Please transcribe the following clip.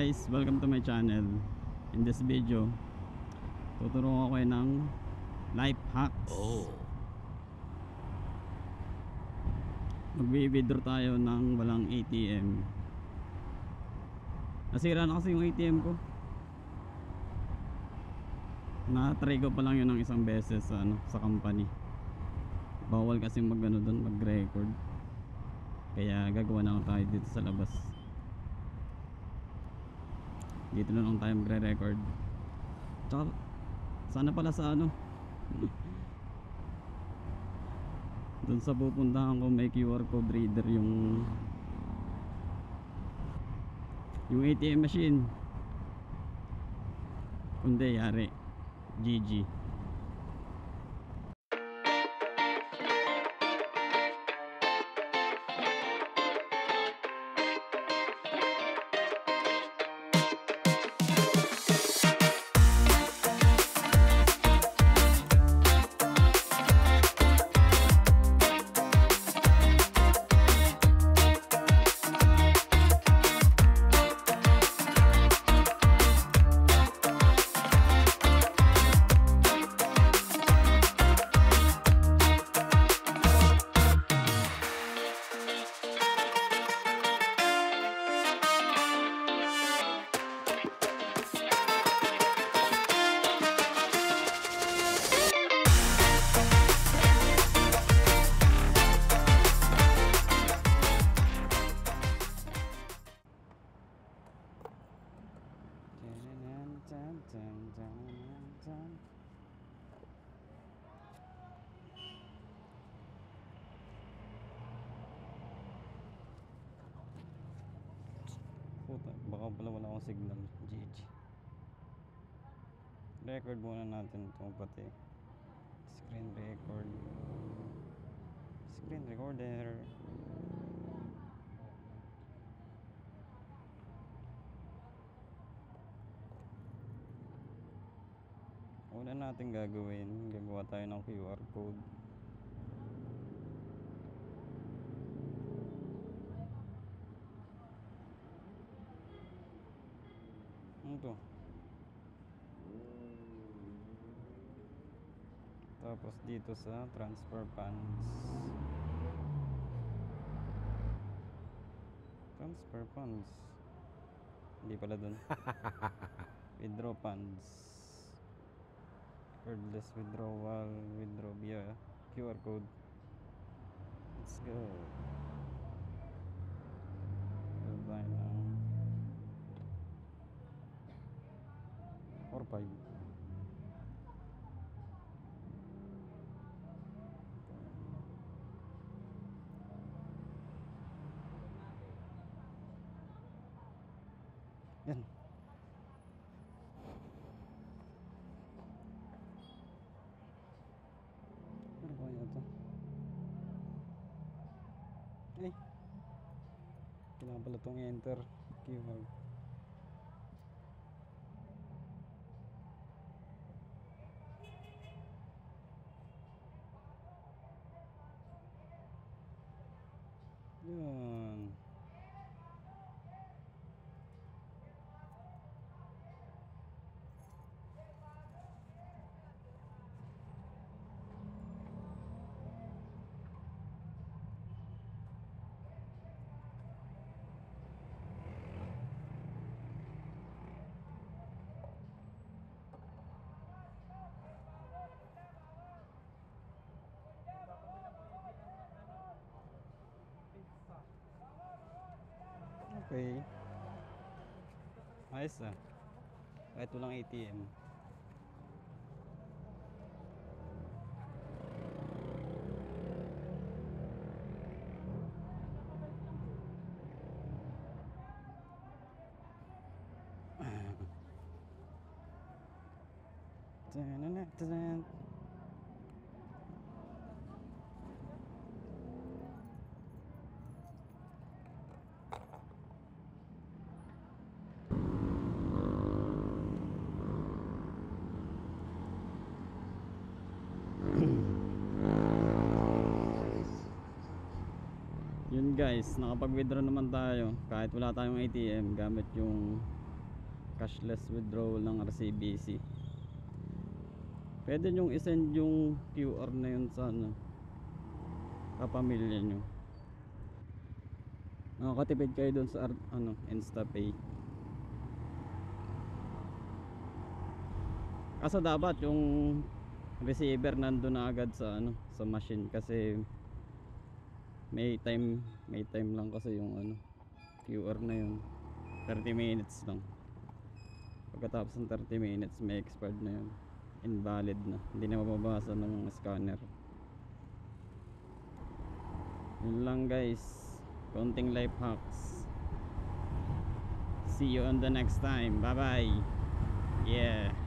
guys, welcome to my channel. In this video, tuturuan ko kayo ng life hacks. Magwi-withdraw tayo ng walang ATM. Nasira na kasi yung ATM ko. Na-try ko pa lang yun ng isang beses sa company. Bawal kasi mag-record. Kaya gagawa na lang tayo dito sa labas. Dito na lang tayo magre-record. Tsaka sana pala sa doon sa pupuntahan ko may QR code reader yung ATM machine. Kundi yari GG. Puta, baka pala wala akong signal. GG. Record muna natin ito pati. Screen record. Screen recorder. Una natin gagawin, gagawa tayo ng QR code. Ano to? Tapos dito sa transfer funds. Transfer funds. Hindi pala dun. Withdraw funds. Cordless withdrawal. Withdraw via QR code. Let's go. Tayo ng 4 or 5. Yan. Ano ba yun ito? Ay, kailangan pala itong enter keyword. Yun. Okay. Ayos na. Kahit walang ATM. Yun guys, nakapag-withdraw naman tayo kahit wala tayong ATM gamit yung cashless withdrawal ng RCBC. Pwede nyong isend yung QR na yun sa ano, kapamilya nyo. Nakakatipid kayo dun sa ano, InstaPay. Kaso dapat yung receiver nandun na agad sa ano, sa machine, kasi may time lang kasi yung ano, QR na yun. 30 minutes lang. Pagkatapos ng 30 minutes may expired na yun. Invalid na, hindi na mababasa ng scanner. Yun lang guys, konting life hacks. See you on the next time. Bye bye. Yeah.